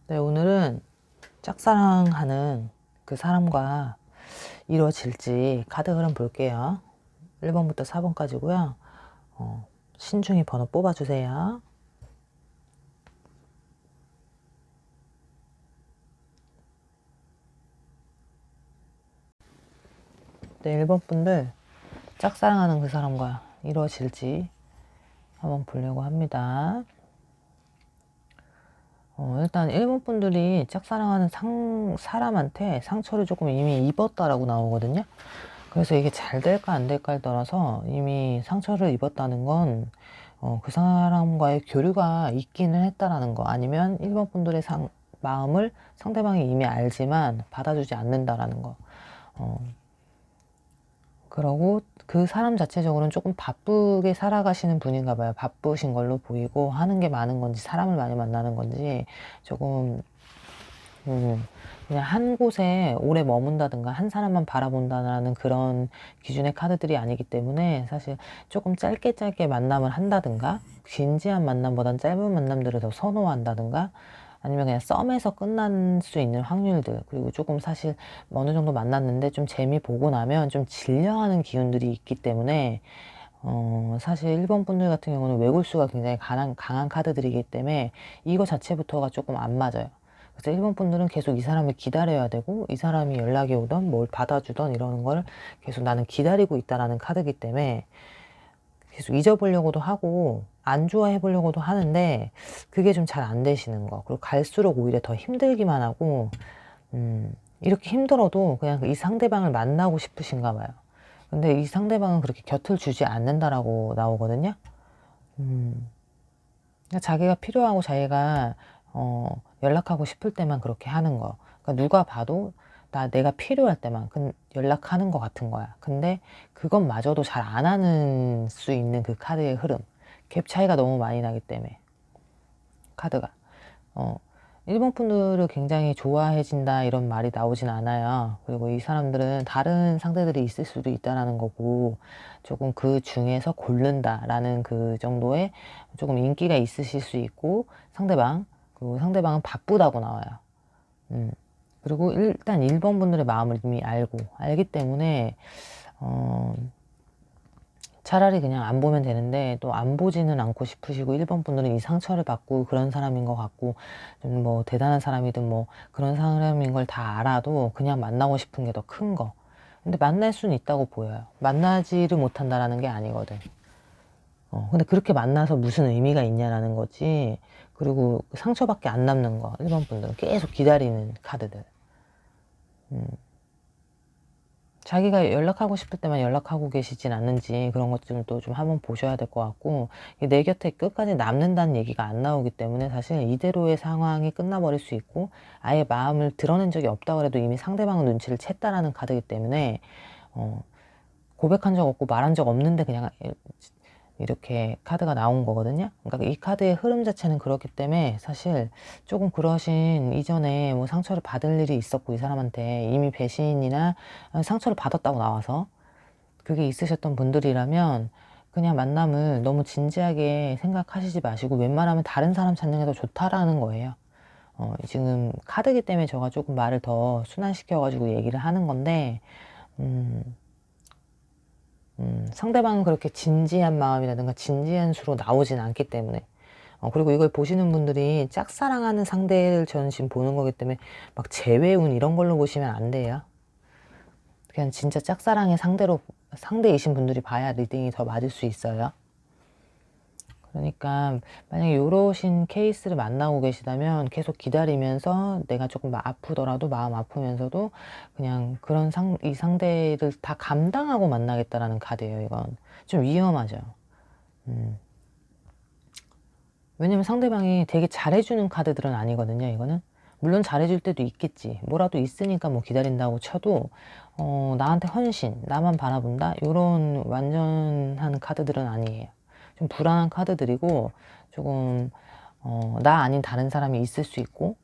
네, 오늘은 짝사랑하는 그 사람과 이루어질지 카드 흐름 볼게요. 1번부터 4번까지고요. 신중히 번호 뽑아주세요. 네, 1번 분들 짝사랑하는 그 사람과 이루어질지 한번 보려고 합니다. 일단 1번 분들이 짝사랑하는 사람한테 상처를 조금 이미 입었다라고 나오거든요. 그래서 이게 잘 될까 안 될까에 따라서 이미 상처를 입었다는 건 그 사람과의 교류가 있기는 했다라는 거, 아니면 1번 분들의 마음을 상대방이 이미 알지만 받아주지 않는다라는 거. 그러고 그 사람 자체적으로는 조금 바쁘게 살아가시는 분인가 봐요. 바쁘신 걸로 보이고, 하는 게 많은 건지 사람을 많이 만나는 건지 조금 그냥 한 곳에 오래 머문다든가 한 사람만 바라본다는 그런 기준의 카드들이 아니기 때문에, 사실 조금 짧게 만남을 한다든가, 진지한 만남보단 짧은 만남들을 더 선호한다든가, 아니면 그냥 썸에서 끝날 수 있는 확률들, 그리고 조금 사실 어느 정도 만났는데 좀 재미 보고 나면 좀 질려하는 기운들이 있기 때문에, 사실 1번 분들 같은 경우는 외골수가 굉장히 강한 카드들이기 때문에 이거 자체부터가 조금 안 맞아요. 그래서 1번 분들은 계속 이 사람을 기다려야 되고, 이 사람이 연락이 오던 뭘 받아주던 이러는 걸 계속 나는 기다리고 있다라는 카드이기 때문에 계속 잊어보려고도 하고 안 좋아해 보려고도 하는데, 그게 좀 잘 안 되시는 거. 그리고 갈수록 오히려 더 힘들기만 하고, 이렇게 힘들어도 그냥 이 상대방을 만나고 싶으신가 봐요. 근데 이 상대방은 그렇게 곁을 주지 않는다라고 나오거든요. 그러니까 자기가 필요하고 자기가 연락하고 싶을 때만 그렇게 하는 거. 그러니까 누가 봐도 내가 필요할 때만 연락하는 것 같은 거야. 근데 그것마저도 잘 안 하는 수 있는 그 카드의 흐름. 갭 차이가 너무 많이 나기 때문에 카드가. 1번 분들을 굉장히 좋아해진다 이런 말이 나오진 않아요. 그리고 이 사람들은 다른 상대들이 있을 수도 있다라는 거고, 조금 그 중에서 고른다라는 그 정도의 조금 인기가 있으실 수 있고, 그리고 상대방은 바쁘다고 나와요. 그리고 일단 1번 분들의 마음을 이미 알기 때문에 차라리 그냥 안 보면 되는데, 또 안 보지는 않고 싶으시고, 1번 분들은 이 상처를 받고 그런 사람인 것 같고, 좀 뭐 대단한 사람이든 뭐 그런 사람인 걸 다 알아도 그냥 만나고 싶은 게 더 큰 거. 근데 만날 수는 있다고 보여요. 만나지를 못한다라는 게 아니거든. 근데 그렇게 만나서 무슨 의미가 있냐라는 거지. 그리고 상처밖에 안 남는 거. 1번 분들은 계속 기다리는 카드들. 자기가 연락하고 싶을 때만 연락하고 계시진 않는지, 그런 것들도 좀 한번 보셔야 될 것 같고, 내 곁에 끝까지 남는다는 얘기가 안 나오기 때문에 사실 이대로의 상황이 끝나버릴 수 있고, 아예 마음을 드러낸 적이 없다고 해도 이미 상대방은 눈치를 챘다라는 카드이기 때문에, 고백한 적 없고 말한 적 없는데 그냥 이렇게 카드가 나온 거거든요. 그러니까 이 카드의 흐름 자체는 그렇기 때문에, 사실 조금 그러신 이전에 뭐 상처를 받을 일이 있었고, 이 사람한테 이미 배신이나 상처를 받았다고 나와서 그게 있으셨던 분들이라면, 그냥 만남을 너무 진지하게 생각하시지 마시고 웬만하면 다른 사람 찾는 게 더 좋다라는 거예요. 지금 카드기 때문에 제가 조금 말을 더 순환시켜가지고 얘기를 하는 건데, 상대방은 그렇게 진지한 마음이라든가 진지한 수로 나오진 않기 때문에, 그리고 이걸 보시는 분들이 짝사랑하는 상대를 저는 지금 보는 거기 때문에 막 재회운 이런 걸로 보시면 안 돼요. 그냥 진짜 짝사랑의 상대이신 분들이 봐야 리딩이 더 맞을 수 있어요. 그러니까 만약에 이러신 케이스를 만나고 계시다면 계속 기다리면서 내가 조금 아프더라도 마음 아프면서도 그냥 이 상대를 다 감당하고 만나겠다라는 카드예요. 이건 좀 위험하죠. 왜냐면 상대방이 되게 잘해주는 카드들은 아니거든요. 이거는 물론 잘해줄 때도 있겠지. 뭐라도 있으니까 뭐 기다린다고 쳐도 나한테 헌신, 나만 바라본다, 이런 완전한 카드들은 아니에요. 좀 불안한 카드들이고, 조금 나 아닌 다른 사람이 있을 수 있고,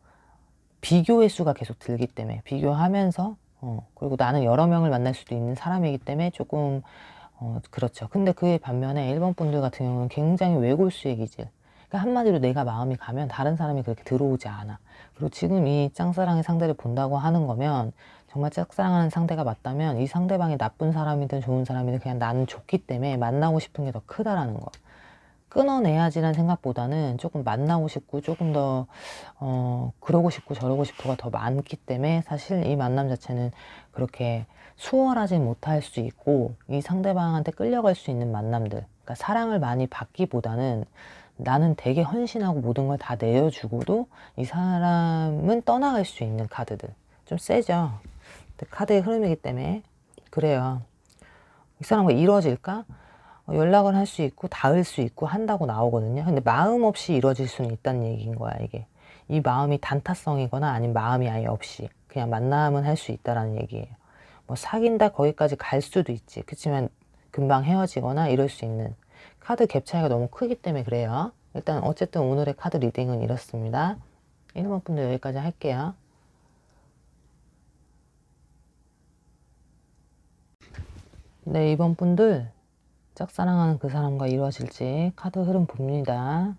비교의 수가 계속 들기 때문에 비교하면서, 그리고 나는 여러 명을 만날 수도 있는 사람이기 때문에 조금 그렇죠. 근데 그에 반면에 1번 분들 같은 경우는 굉장히 외골수의 기질, 그러니까 한마디로 내가 마음이 가면 다른 사람이 그렇게 들어오지 않아. 그리고 지금 이 짝사랑의 상대를 본다고 하는 거면 정말 짝사랑하는 상대가 맞다면 이 상대방이 나쁜 사람이든 좋은 사람이든 그냥 나는 좋기 때문에 만나고 싶은 게 더 크다라는 거. 끊어내야지라는 생각보다는 조금 만나고 싶고 조금 더 그러고 싶고 저러고 싶고가 더 많기 때문에 사실 이 만남 자체는 그렇게 수월하지 못할 수 있고 이 상대방한테 끌려갈 수 있는 만남들, 그러니까 사랑을 많이 받기보다는 나는 되게 헌신하고 모든 걸 다 내어주고도 이 사람은 떠나갈 수 있는 카드들 좀 세죠. 카드의 흐름이기 때문에 그래요. 이 사람과 이루어질까? 연락을 할 수 있고 닿을 수 있고 한다고 나오거든요. 근데 마음 없이 이루어질 수는 있다는 얘기인 거야, 이게. 이 마음이 단타성이거나 아니면 마음이 아예 없이 그냥 만남은 할 수 있다라는 얘기예요. 뭐 사귄다 거기까지 갈 수도 있지. 그렇지만 금방 헤어지거나 이럴 수 있는 카드 갭 차이가 너무 크기 때문에 그래요. 일단 어쨌든 오늘의 카드 리딩은 이렇습니다. 1번 분들 여기까지 할게요. 네, 2번 분들 짝사랑하는 그 사람과 이루어질지 카드 흐름 봅니다.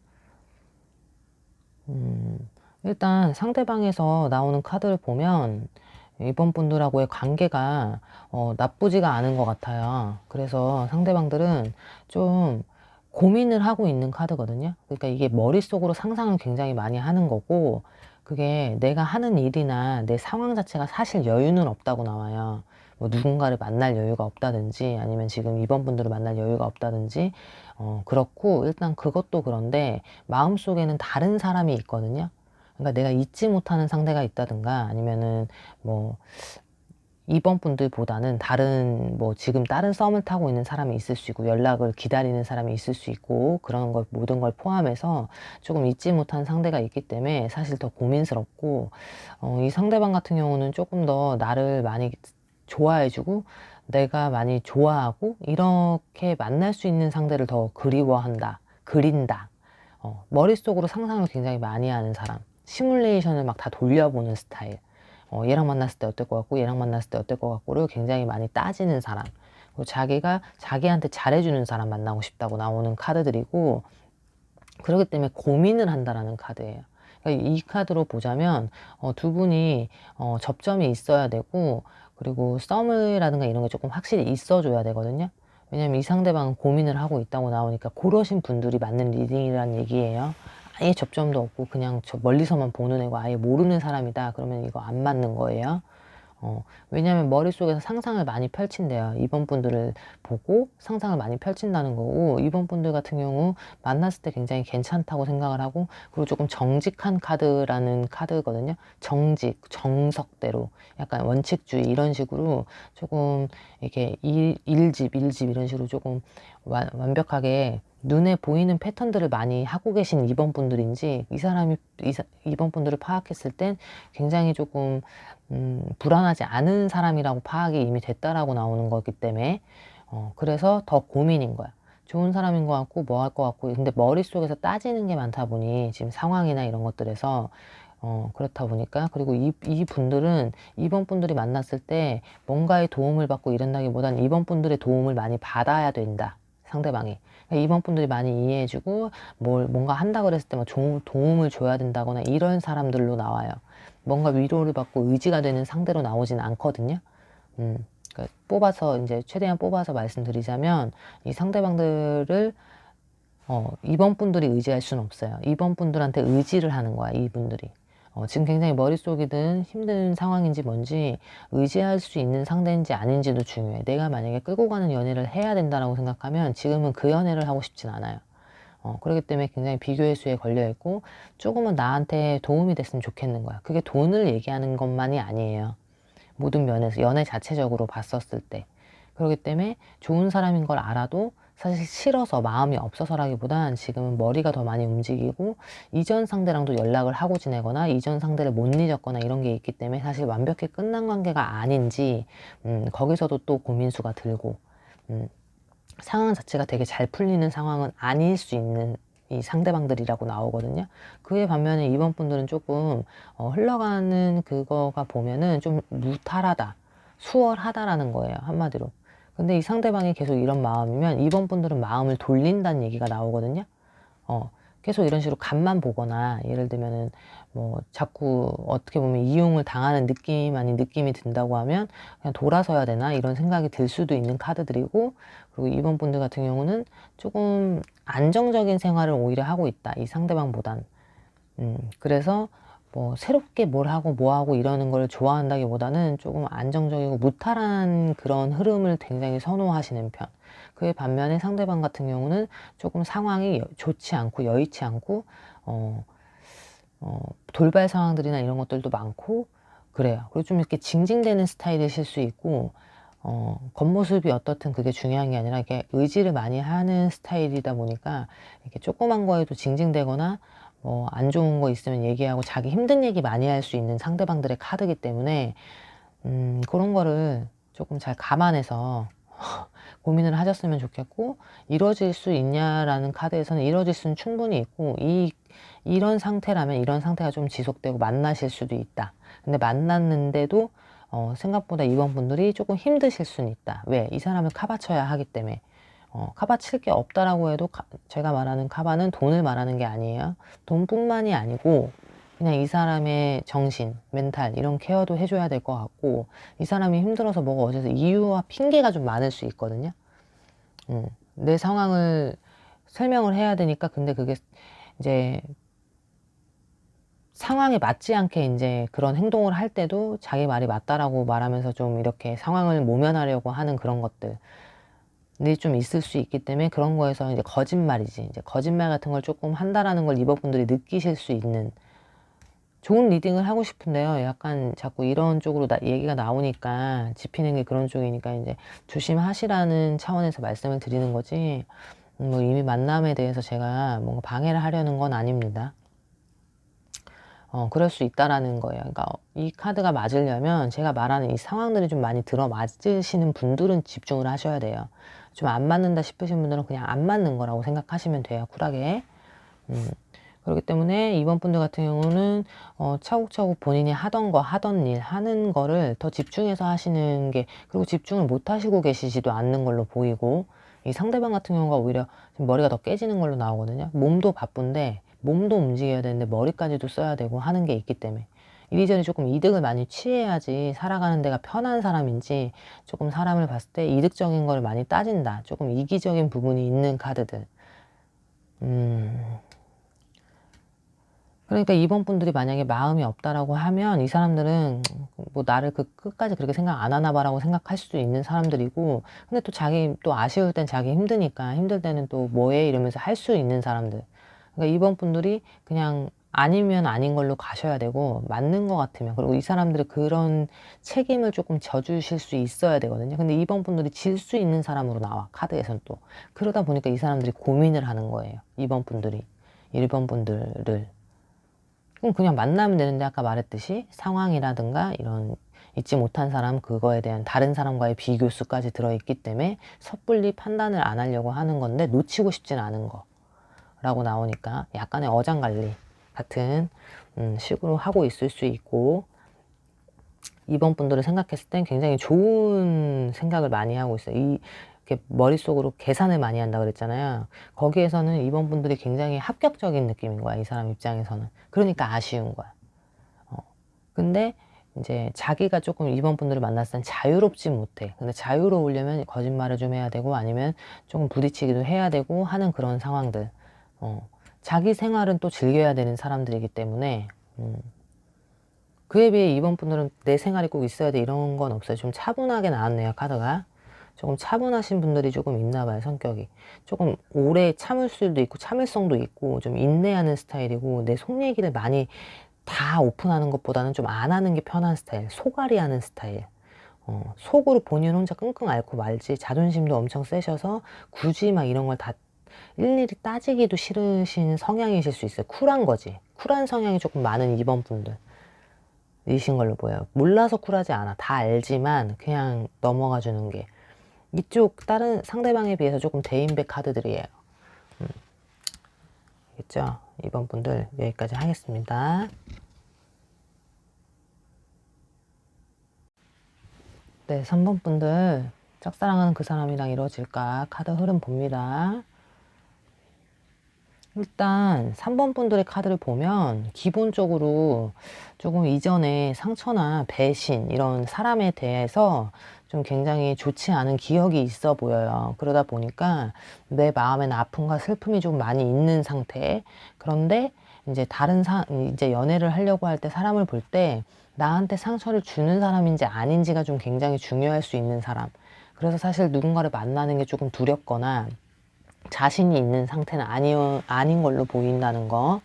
일단 상대방에서 나오는 카드를 보면 이번 분들하고의 관계가 나쁘지가 않은 것 같아요. 그래서 상대방들은 좀 고민을 하고 있는 카드거든요. 그러니까 이게 머릿속으로 상상을 굉장히 많이 하는 거고 그게 내가 하는 일이나 내 상황 자체가 사실 여유는 없다고 나와요. 뭐 누군가를 만날 여유가 없다든지 아니면 지금 이번 분들을 만날 여유가 없다든지 그렇고 일단 그것도 그런데 마음속에는 다른 사람이 있거든요. 그러니까 내가 잊지 못하는 상대가 있다든가 아니면은 뭐 이번 분들보다는 다른 뭐 지금 다른 썸을 타고 있는 사람이 있을 수 있고 연락을 기다리는 사람이 있을 수 있고 그런 걸 모든 걸 포함해서 조금 잊지 못한 상대가 있기 때문에 사실 더 고민스럽고 이 상대방 같은 경우는 조금 더 나를 많이 좋아해주고 내가 많이 좋아하고 이렇게 만날 수 있는 상대를 더 그리워한다, 그린다. 머릿속으로 상상을 굉장히 많이 하는 사람. 시뮬레이션을 막 다 돌려보는 스타일. 얘랑 만났을 때 어떨 것 같고 얘랑 만났을 때 어떨 것 같고를 굉장히 많이 따지는 사람. 그리고 자기가 자기한테 잘해주는 사람 만나고 싶다고 나오는 카드들이고 그렇기 때문에 고민을 한다라는 카드예요. 그러니까 이 카드로 보자면 두 분이 접점이 있어야 되고 그리고 썸이라든가 이런 게 조금 확실히 있어줘야 되거든요. 왜냐면 이 상대방은 고민을 하고 있다고 나오니까 그러신 분들이 맞는 리딩이라는 얘기예요. 아예 접점도 없고 그냥 저 멀리서만 보는 애고 아예 모르는 사람이다. 그러면 이거 안 맞는 거예요. 왜냐하면 머릿속에서 상상을 많이 펼친대요. 이번 분들을 보고 상상을 많이 펼친다는 거고 이번 분들 같은 경우 만났을 때 굉장히 괜찮다고 생각을 하고 그리고 조금 정직한 카드라는 카드거든요. 정직, 정석대로 약간 원칙주의 이런 식으로 조금 이렇게 일집 이런 식으로 조금 완벽하게 눈에 보이는 패턴들을 많이 하고 계신 이번 분들인지 이 사람이 이번 분들을 파악했을 땐 굉장히 조금 불안하지 않은 사람이라고 파악이 이미 됐다라고 나오는 거기 때문에 그래서 더 고민인 거야. 좋은 사람인 것 같고 뭐 할 것 같고 근데 머릿속에서 따지는 게 많다 보니 지금 상황이나 이런 것들에서 그렇다 보니까 그리고 이 분들은 이번 분들이 만났을 때 뭔가의 도움을 받고 이런다기보다는 이번 분들의 도움을 많이 받아야 된다. 상대방이. 그러니까 이번 분들이 많이 이해해주고 뭔가 한다 그랬을 때 뭐 도움을 줘야 된다거나 이런 사람들로 나와요. 뭔가 위로를 받고 의지가 되는 상대로 나오진 않거든요. 그러니까 뽑아서 이제 최대한 뽑아서 말씀드리자면 이 상대방들을 이번 분들이 의지할 수는 없어요. 이번 분들한테 의지를 하는 거야, 이분들이. 지금 굉장히 머릿속이든 힘든 상황인지 뭔지 의지할 수 있는 상대인지 아닌지도 중요해. 내가 만약에 끌고 가는 연애를 해야 된다고 생각하면 지금은 그 연애를 하고 싶진 않아요. 그렇기 때문에 굉장히 비교의 수에 걸려있고 조금은 나한테 도움이 됐으면 좋겠는 거야. 그게 돈을 얘기하는 것만이 아니에요. 모든 면에서 연애 자체적으로 봤었을 때. 그렇기 때문에 좋은 사람인 걸 알아도 사실 싫어서 마음이 없어서라기보단 지금은 머리가 더 많이 움직이고 이전 상대랑도 연락을 하고 지내거나 이전 상대를 못 잊었거나 이런 게 있기 때문에 사실 완벽히 끝난 관계가 아닌지 거기서도 또 고민수가 들고 상황 자체가 되게 잘 풀리는 상황은 아닐 수 있는 이 상대방들이라고 나오거든요. 그에 반면에 이번 분들은 조금 흘러가는 그거가 보면은 좀 무탈하다, 수월하다라는 거예요. 한마디로. 근데 이 상대방이 계속 이런 마음이면 이번 분들은 마음을 돌린다는 얘기가 나오거든요. 계속 이런 식으로 간만 보거나, 예를 들면은 뭐 자꾸 어떻게 보면 이용을 당하는 느낌 아닌 느낌이 든다고 하면 그냥 돌아서야 되나 이런 생각이 들 수도 있는 카드들이고, 그리고 이번 분들 같은 경우는 조금 안정적인 생활을 오히려 하고 있다, 이 상대방보단. 그래서 뭐 새롭게 뭘 하고 뭐 하고 이러는 걸 좋아한다기보다는 조금 안정적이고 무탈한 그런 흐름을 굉장히 선호하시는 편. 그에 반면에 상대방 같은 경우는 조금 상황이 좋지 않고 여의치 않고 돌발 상황들이나 이런 것들도 많고 그래요. 그리고 좀 이렇게 징징대는 스타일이실 수 있고, 겉모습이 어떻든 그게 중요한 게 아니라 이게 의지를 많이 하는 스타일이다 보니까 이렇게 조그만 거에도 징징대거나 뭐 안 좋은 거 있으면 얘기하고 자기 힘든 얘기 많이 할 수 있는 상대방들의 카드이기 때문에 그런 거를 조금 잘 감안해서 고민을 하셨으면 좋겠고, 이뤄질 수 있냐라는 카드에서는 이뤄질 수는 충분히 있고, 이런 상태라면 이런 상태가 좀 지속되고 만나실 수도 있다. 근데 만났는데도 생각보다 이번 분들이 조금 힘드실 수는 있다. 왜? 이 사람을 카바쳐야 하기 때문에. 카바칠 게 없다라고 해도 제가 말하는 카바는 돈을 말하는 게 아니에요. 돈뿐만이 아니고 그냥 이 사람의 정신, 멘탈 이런 케어도 해줘야 될 것 같고, 이 사람이 힘들어서 뭐가 어째서 이유와 핑계가 좀 많을 수 있거든요. 내 상황을 설명을 해야 되니까, 근데 그게 이제 상황에 맞지 않게 이제 그런 행동을 할 때도 자기 말이 맞다라고 말하면서 좀 이렇게 상황을 모면하려고 하는 그런 것들이 좀 있을 수 있기 때문에, 그런 거에서 이제 거짓말이지. 이제 거짓말 같은 걸 조금 한다라는 걸 이버분들이 느끼실 수 있는, 좋은 리딩을 하고 싶은데요. 약간 자꾸 이런 쪽으로 얘기가 나오니까 짚히는 게 그런 쪽이니까 이제 조심하시라는 차원에서 말씀을 드리는 거지, 뭐 이미 만남에 대해서 제가 뭔가 방해를 하려는 건 아닙니다. 그럴 수 있다라는 거예요. 그러니까 이 카드가 맞으려면 제가 말하는 이 상황들이 좀 많이 들어맞으시는 분들은 집중을 하셔야 돼요. 좀 안 맞는다 싶으신 분들은 그냥 안 맞는 거라고 생각하시면 돼요. 쿨하게. 그렇기 때문에 이번 분들 같은 경우는 차곡차곡 본인이 하던 거, 하던 일, 하는 거를 더 집중해서 하시는 게, 그리고 집중을 못 하시고 계시지도 않는 걸로 보이고, 이 상대방 같은 경우가 오히려 지금 머리가 더 깨지는 걸로 나오거든요. 몸도 바쁜데 몸도 움직여야 되는데 머리까지도 써야 되고 하는 게 있기 때문에 이리저리 조금 이득을 많이 취해야지 살아가는 데가 편한 사람인지, 조금 사람을 봤을 때 이득적인 걸 많이 따진다, 조금 이기적인 부분이 있는 카드들. 그러니까 이번 분들이 만약에 마음이 없다라고 하면 이 사람들은 뭐 나를 끝까지 그렇게 생각 안 하나 봐라고 생각할 수도 있는 사람들이고, 근데 또 자기 또 아쉬울 땐 자기 힘드니까 힘들 때는 또 뭐해 이러면서 할 수 있는 사람들. 그러니까 이번 분들이 그냥 아니면 아닌 걸로 가셔야 되고, 맞는 것 같으면, 그리고 이 사람들이 그런 책임을 조금 져주실 수 있어야 되거든요. 근데 이번 분들이 질 수 있는 사람으로 나와, 카드에선 또. 그러다 보니까 이 사람들이 고민을 하는 거예요. 이번 분들이 1번 분들을. 그럼 그냥 만나면 되는데, 아까 말했듯이 상황이라든가 이런 잊지 못한 사람, 그거에 대한 다른 사람과의 비교수까지 들어있기 때문에 섣불리 판단을 안 하려고 하는 건데, 놓치고 싶진 않은 거라고 나오니까 약간의 어장관리 같은 식으로 하고 있을 수 있고, 이번 분들을 생각했을 땐 굉장히 좋은 생각을 많이 하고 있어요. 이렇게 머릿속으로 계산을 많이 한다 그랬잖아요. 거기에서는 이번 분들이 굉장히 합격적인 느낌인 거야, 이 사람 입장에서는. 그러니까 아쉬운 거야. 근데 이제 자기가 조금 이번 분들을 만났을 땐 자유롭지 못해. 근데 자유로우려면 거짓말을 좀 해야 되고, 아니면 조금 부딪히기도 해야 되고 하는 그런 상황들. 자기 생활은 또 즐겨야 되는 사람들이기 때문에, 그에 비해 이번 분들은 내 생활이 꼭 있어야 돼 이런 건 없어요. 좀 차분하게 나왔네요, 카드가. 조금 차분하신 분들이 조금 있나 봐요, 성격이. 조금 오래 참을 수도 있고 참을성도 있고 좀 인내하는 스타일이고, 내 속 얘기를 많이 다 오픈하는 것보다는 좀 안 하는 게 편한 스타일, 소갈이 하는 스타일. 속으로 본인 혼자 끙끙 앓고 말지, 자존심도 엄청 세셔서 굳이 막 이런 걸 다 일일이 따지기도 싫으신 성향이실 수 있어요. 쿨한 거지. 쿨한 성향이 조금 많은 이번 분들 이신 걸로 보여요. 몰라서 쿨하지 않아. 다 알지만 그냥 넘어가 주는 게, 이쪽 다른 상대방에 비해서 조금 대인배 카드들이에요. 알겠죠? 이번 분들 여기까지 하겠습니다. 네, 3번 분들 짝사랑하는 그 사람이랑 이루어질까? 카드 흐름 봅니다. 일단 3번 분들의 카드를 보면 기본적으로 조금 이전에 상처나 배신 이런 사람에 대해서 좀 굉장히 좋지 않은 기억이 있어 보여요. 그러다 보니까 내 마음에는 아픔과 슬픔이 좀 많이 있는 상태. 그런데 이제 이제 연애를 하려고 할 때 사람을 볼 때 나한테 상처를 주는 사람인지 아닌지가 좀 굉장히 중요할 수 있는 사람. 그래서 사실 누군가를 만나는 게 조금 두렵거나 자신이 있는 상태는 아닌 걸로 보인다는 거.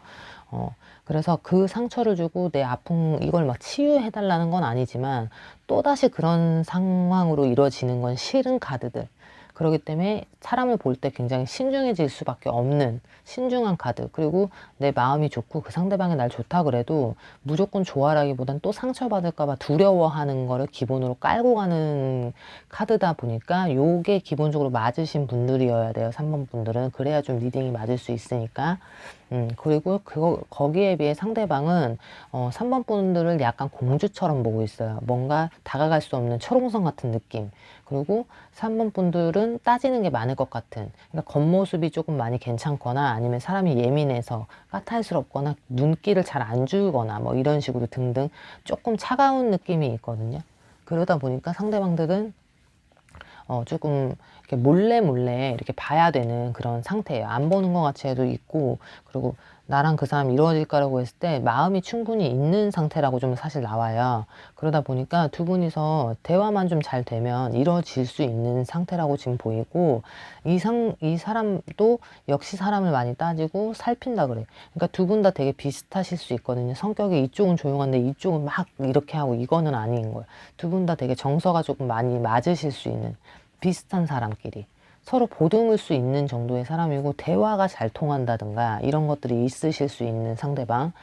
그래서 그 상처를 주고 내 아픔 이걸 막 치유해달라는 건 아니지만 또다시 그런 상황으로 이루어지는 건 싫은 카드들. 그렇기 때문에 사람을 볼 때 굉장히 신중해질 수밖에 없는 신중한 카드. 그리고 내 마음이 좋고 그 상대방이 날 좋다 그래도 무조건 좋아라기보단 또 상처받을까 봐 두려워하는 거를 기본으로 깔고 가는 카드다 보니까 요게 기본적으로 맞으신 분들이어야 돼요. 3번 분들은. 그래야 좀 리딩이 맞을 수 있으니까. 그리고 거기에 비해 상대방은 3번 분들을 약간 공주처럼 보고 있어요. 뭔가 다가갈 수 없는 철옹성 같은 느낌. 그리고 3번 분들은 따지는 게 많을 것 같은, 그러니까 겉모습이 조금 많이 괜찮거나 아니면 사람이 예민해서 까탈스럽거나 눈길을 잘 안 주거나 뭐 이런 식으로 등등 조금 차가운 느낌이 있거든요. 그러다 보니까 상대방들은 조금 이렇게 몰래 이렇게 봐야 되는 그런 상태예요. 안 보는 것 같이 해도 있고, 그리고 나랑 그 사람이 이루어질까라고 했을 때 마음이 충분히 있는 상태라고 좀 사실 나와요. 그러다 보니까 두 분이서 대화만 좀 잘 되면 이루어질 수 있는 상태라고 지금 보이고, 이 사람도 역시 사람을 많이 따지고 살핀다 그래. 그러니까 두 분 다 되게 비슷하실 수 있거든요. 성격이 이쪽은 조용한데 이쪽은 막 이렇게 하고 이거는 아닌 거예요. 두 분 다 되게 정서가 조금 많이 맞으실 수 있는 비슷한 사람끼리 서로 보듬을 수 있는 정도의 사람이고, 대화가 잘 통한다든가 이런 것들이 있으실 수 있는 상대방.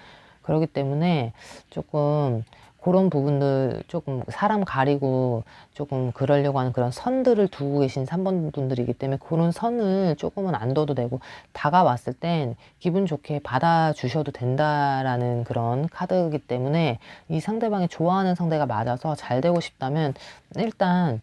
그렇기 때문에 조금 그런 부분들, 조금 사람 가리고 조금 그러려고 하는 그런 선들을 두고 계신 3번 분들이기 때문에 그런 선을 조금은 안 둬도 되고, 다가왔을 땐 기분 좋게 받아주셔도 된다라는 그런 카드이기 때문에, 이 상대방이 좋아하는 상대가 맞아서 잘 되고 싶다면 일단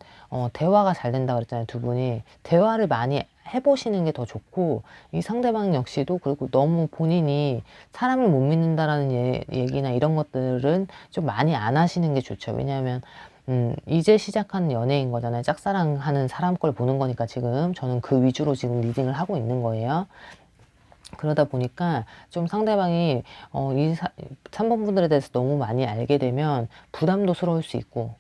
대화가 잘 된다 그랬잖아요. 두 분이 대화를 많이 해보시는 게 더 좋고, 이 상대방 역시도, 그리고 너무 본인이 사람을 못 믿는다라는 얘기나 이런 것들은 좀 많이 안 하시는 게 좋죠. 왜냐하면 이제 시작한 연애인 거잖아요. 짝사랑하는 사람 걸 보는 거니까 지금 저는 그 위주로 지금 리딩을 하고 있는 거예요. 그러다 보니까 좀 상대방이 3번 분들에 대해서 너무 많이 알게 되면 부담도스러울 수 있고,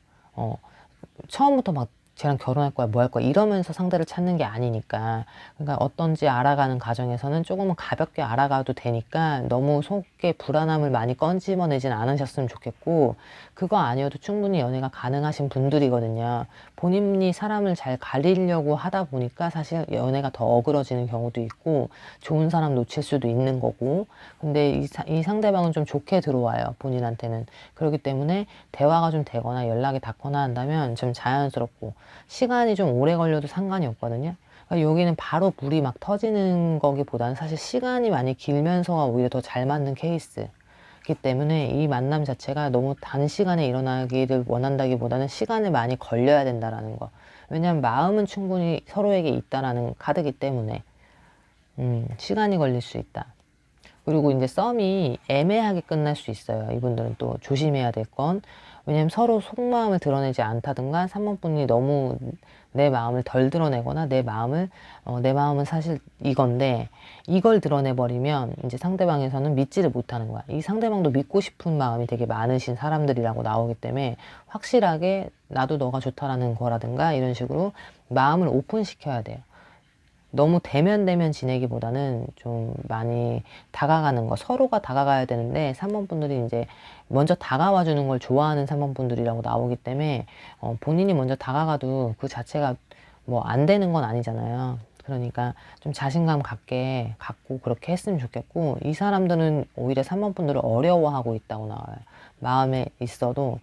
처음부터 막 쟤랑 결혼할 거야, 뭐 할 거야 이러면서 상대를 찾는 게 아니니까, 그러니까 어떤지 알아가는 과정에서는 조금은 가볍게 알아가도 되니까 너무 속에 불안함을 많이 꺼집어내진 않으셨으면 좋겠고, 그거 아니어도 충분히 연애가 가능하신 분들이거든요. 본인이 사람을 잘 가리려고 하다 보니까 사실 연애가 더 어그러지는 경우도 있고 좋은 사람 놓칠 수도 있는 거고, 근데 이 상대방은 좀 좋게 들어와요, 본인한테는. 그렇기 때문에 대화가 좀 되거나 연락이 닿거나 한다면 좀 자연스럽고, 시간이 좀 오래 걸려도 상관이 없거든요. 그러니까 여기는 바로 불이 막 터지는 거기보다는 사실 시간이 많이 길면서가 오히려 더 잘 맞는 케이스이기 때문에, 이 만남 자체가 너무 단시간에 일어나기를 원한다기보다는 시간을 많이 걸려야 된다라는 거. 왜냐하면 마음은 충분히 서로에게 있다라는 카드기 때문에 시간이 걸릴 수 있다. 그리고 이제 썸이 애매하게 끝날 수 있어요. 이분들은 또 조심해야 될 건, 왜냐면 서로 속마음을 드러내지 않다든가 3번 분이 너무 내 마음을 덜 드러내거나 내 마음은 사실 이건데 이걸 드러내버리면 이제 상대방에서는 믿지를 못하는 거야. 이 상대방도 믿고 싶은 마음이 되게 많으신 사람들이라고 나오기 때문에 확실하게 나도 너가 좋다라는 거라든가 이런 식으로 마음을 오픈시켜야 돼요. 너무 대면 지내기보다는 좀 많이 다가가는 거, 서로가 다가가야 되는데 3번 분들이 이제 먼저 다가와 주는 걸 좋아하는 3번 분들이라고 나오기 때문에 본인이 먼저 다가가도 그 자체가 뭐 안 되는 건 아니잖아요. 그러니까 좀 자신감 갖고 그렇게 했으면 좋겠고, 이 사람들은 오히려 3번 분들을 어려워하고 있다고 나와요. 마음에 있어도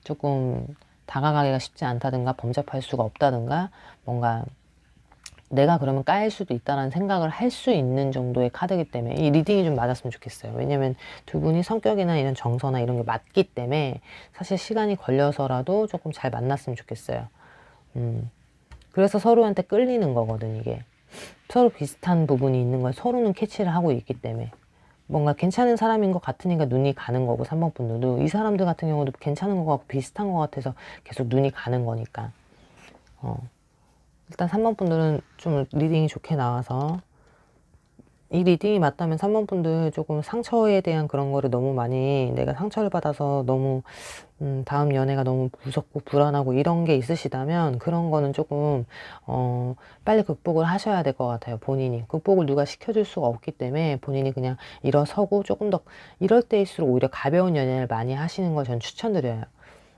조금 다가가기가 쉽지 않다든가 범접할 수가 없다든가, 뭔가 내가 그러면 까일 수도 있다는 생각을 할 수 있는 정도의 카드이기 때문에 이 리딩이 좀 맞았으면 좋겠어요. 왜냐면 두 분이 성격이나 이런 정서나 이런 게 맞기 때문에 사실 시간이 걸려서라도 조금 잘 만났으면 좋겠어요. 그래서 서로한테 끌리는 거거든, 이게. 서로 비슷한 부분이 있는 거예요. 서로는 캐치를 하고 있기 때문에. 뭔가 괜찮은 사람인 것 같으니까 눈이 가는 거고, 3번 분들도 이 사람들 같은 경우도 괜찮은 것 같고 비슷한 것 같아서 계속 눈이 가는 거니까. 일단 3번 분들은 좀 리딩이 좋게 나와서, 이 리딩이 맞다면 3번 분들 조금 상처에 대한 그런 거를 너무 많이, 내가 상처를 받아서 너무 다음 연애가 너무 무섭고 불안하고 이런 게 있으시다면, 그런 거는 조금 빨리 극복을 하셔야 될 것 같아요. 본인이 극복을 누가 시켜줄 수가 없기 때문에 본인이 그냥 일어서고, 조금 더 이럴 때일수록 오히려 가벼운 연애를 많이 하시는 걸 전 추천드려요.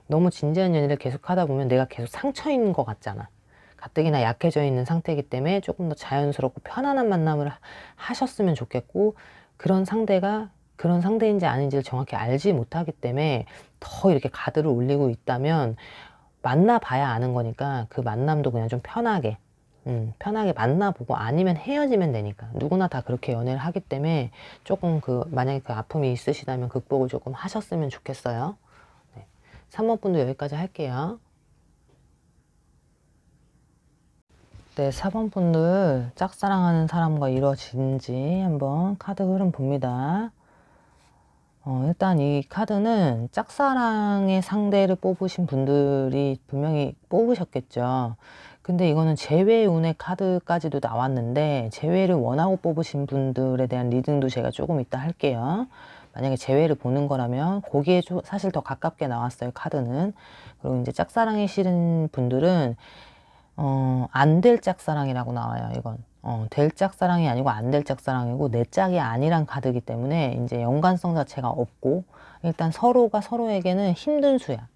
너무 진지한 연애를 계속 하다 보면 내가 계속 상처인 것 같잖아. 가뜩이나 약해져 있는 상태이기 때문에 조금 더 자연스럽고 편안한 만남을 하셨으면 좋겠고, 그런 상대가 그런 상대인지 아닌지를 정확히 알지 못하기 때문에 더 이렇게 가드를 올리고 있다면, 만나봐야 아는 거니까 그 만남도 그냥 좀 편하게 편하게 만나보고, 아니면 헤어지면 되니까 누구나 다 그렇게 연애를 하기 때문에, 조금 만약에 그 아픔이 있으시다면 극복을 조금 하셨으면 좋겠어요. 네. 3번 분도 여기까지 할게요. 네, 4번 분들 짝사랑하는 사람과 이루어진지 한번 카드 흐름 봅니다. 일단 이 카드는 짝사랑의 상대를 뽑으신 분들이 분명히 뽑으셨겠죠. 근데 이거는 재회 운의 카드까지도 나왔는데, 재회를 원하고 뽑으신 분들에 대한 리딩도 제가 조금 이따 할게요. 만약에 재회를 보는 거라면 거기에 사실 더 가깝게 나왔어요, 카드는. 그리고 이제 짝사랑이 싫은 분들은 안 될 짝사랑이라고 나와요, 이건. 될 짝사랑이 아니고 안 될 짝사랑이고, 내 짝이 아니란 카드이기 때문에 이제 연관성 자체가 없고, 일단 서로가 서로에게는 힘든 수야.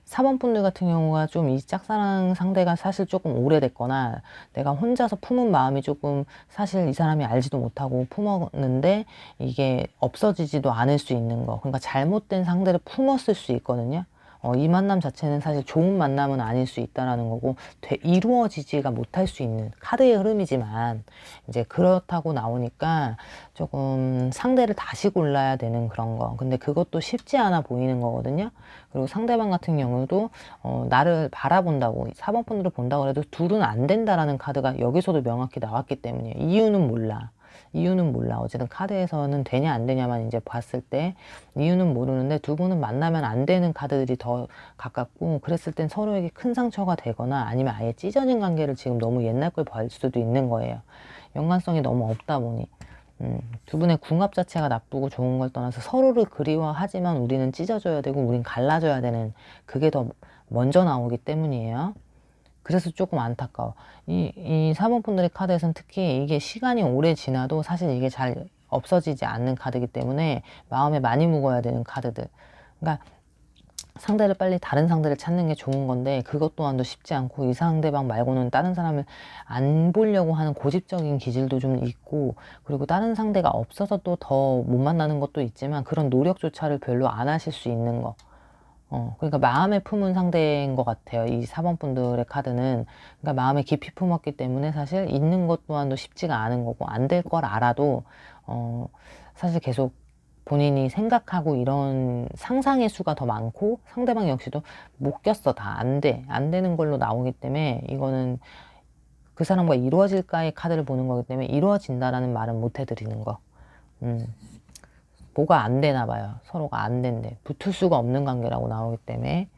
4번 분들 같은 경우가 좀 이 짝사랑 상대가 사실 조금 오래됐거나, 내가 혼자서 품은 마음이 조금, 사실 이 사람이 알지도 못하고 품었는데 이게 없어지지도 않을 수 있는 거. 그러니까 잘못된 상대를 품었을 수 있거든요. 이 만남 자체는 사실 좋은 만남은 아닐 수 있다라는 거고, 이루어지지가 못할 수 있는 카드의 흐름이지만, 이제 그렇다고 나오니까 조금 상대를 다시 골라야 되는 그런 거. 근데 그것도 쉽지 않아 보이는 거거든요. 그리고 상대방 같은 경우도 나를 바라본다고, 4번 분으로 본다고 해도 둘은 안 된다라는 카드가 여기서도 명확히 나왔기 때문에, 이유는 몰라. 이유는 몰라. 어쨌든 카드에서는 되냐 안 되냐만 이제 봤을 때 이유는 모르는데, 두 분은 만나면 안 되는 카드들이 더 가깝고, 그랬을 땐 서로에게 큰 상처가 되거나 아니면 아예 찢어진 관계를 지금 너무 옛날 걸 볼 수도 있는 거예요. 연관성이 너무 없다 보니. 두 분의 궁합 자체가 나쁘고 좋은 걸 떠나서 서로를 그리워하지만 우리는 찢어져야 되고 우린 갈라져야 되는, 그게 더 먼저 나오기 때문이에요. 그래서 조금 안타까워. 이 4번 분들의 카드에서는 특히 이게 시간이 오래 지나도 사실 이게 잘 없어지지 않는 카드이기 때문에 마음에 많이 묵어야 되는 카드들. 그러니까 상대를 빨리 다른 상대를 찾는 게 좋은 건데, 그것 또한도 쉽지 않고, 이 상대방 말고는 다른 사람을 안 보려고 하는 고집적인 기질도 좀 있고, 그리고 다른 상대가 없어서 또 더 못 만나는 것도 있지만, 그런 노력조차를 별로 안 하실 수 있는 거. 그러니까 마음에 품은 상대인 것 같아요, 이 4번 분들의 카드는. 그러니까 마음에 깊이 품었기 때문에 사실 있는 것 또한도 쉽지가 않은 거고, 안 될 걸 알아도 사실 계속 본인이 생각하고 이런 상상의 수가 더 많고, 상대방 역시도 못 꼈어, 다 안 되는 걸로 나오기 때문에, 이거는 그 사람과 이루어질까의 카드를 보는 거기 때문에 이루어진다라는 말은 못 해드리는 거. 뭐가 안 되나 봐요. 서로가 안 된대. 붙을 수가 없는 관계라고 나오기 때문에,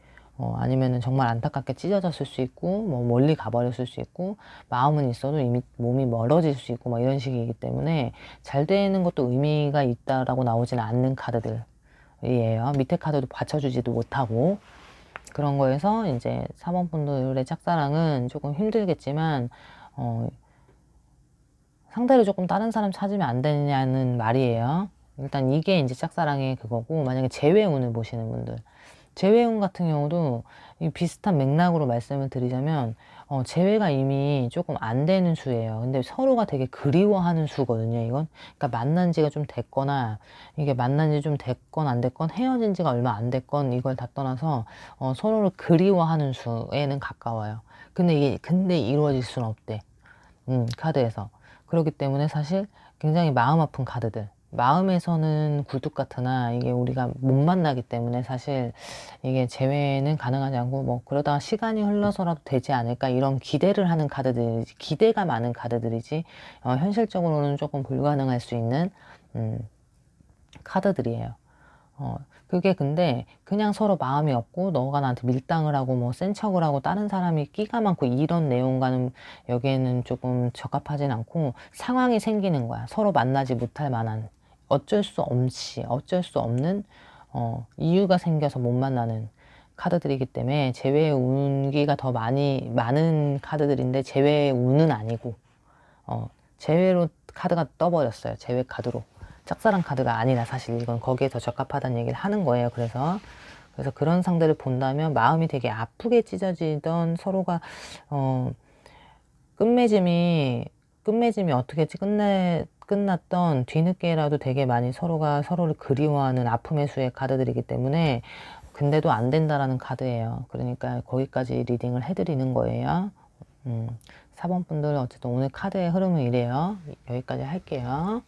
아니면은 정말 안타깝게 찢어졌을 수 있고, 뭐 멀리 가버렸을 수 있고, 마음은 있어도 이미 몸이 멀어질 수 있고, 뭐 이런 식이기 때문에 잘 되는 것도 의미가 있다라고 나오지는 않는 카드들이에요. 밑에 카드도 받쳐주지도 못하고. 그런 거에서 이제 4번 분들의 짝사랑은 조금 힘들겠지만, 상대를 조금 다른 사람 찾으면 안 되냐는 말이에요. 일단 이게 이제 짝사랑의 그거고, 만약에 재회운을 보시는 분들, 재회운 같은 경우도 비슷한 맥락으로 말씀을 드리자면, 재회가 이미 조금 안 되는 수예요. 근데 서로가 되게 그리워하는 수거든요, 이건. 그러니까 만난 지가 좀 됐거나, 이게 만난 지 좀 됐건 안 됐건, 헤어진 지가 얼마 안 됐건, 이걸 다 떠나서 서로를 그리워하는 수에는 가까워요. 근데 이루어질 수는 없대, 카드에서. 그렇기 때문에 사실 굉장히 마음 아픈 카드들. 마음에서는 굴뚝 같으나 이게 우리가 못 만나기 때문에 사실 이게 재회는 가능하지 않고 뭐 그러다가 시간이 흘러서라도 되지 않을까 이런 기대를 하는 카드들이지, 기대가 많은 카드들이지 현실적으로는 조금 불가능할 수 있는 카드들이에요. 그게 근데 그냥 서로 마음이 없고 너가 나한테 밀당을 하고 뭐 센 척을 하고 다른 사람이 끼가 많고 이런 내용과는 여기에는 조금 적합하진 않고 상황이 생기는 거야. 서로 만나지 못할 만한 어쩔 수 없는 이유가 생겨서 못 만나는 카드들이기 때문에 재회의 운기가 더 많은 카드들인데 재회의 운은 아니고 재회로 카드가 떠버렸어요. 재회 카드로. 짝사랑 카드가 아니라 사실 이건 거기에 더 적합하다는 얘기를 하는 거예요. 그래서 그런 상대를 본다면 마음이 되게 아프게 찢어지던 서로가 끝맺음이 어떻게 끝났던 뒤늦게라도 되게 많이 서로가 서로를 그리워하는 아픔의 수의 카드들이기 때문에 근데도 안 된다라는 카드예요. 그러니까 거기까지 리딩을 해드리는 거예요. 4번 분들 어쨌든 오늘 카드의 흐름은 이래요. 여기까지 할게요.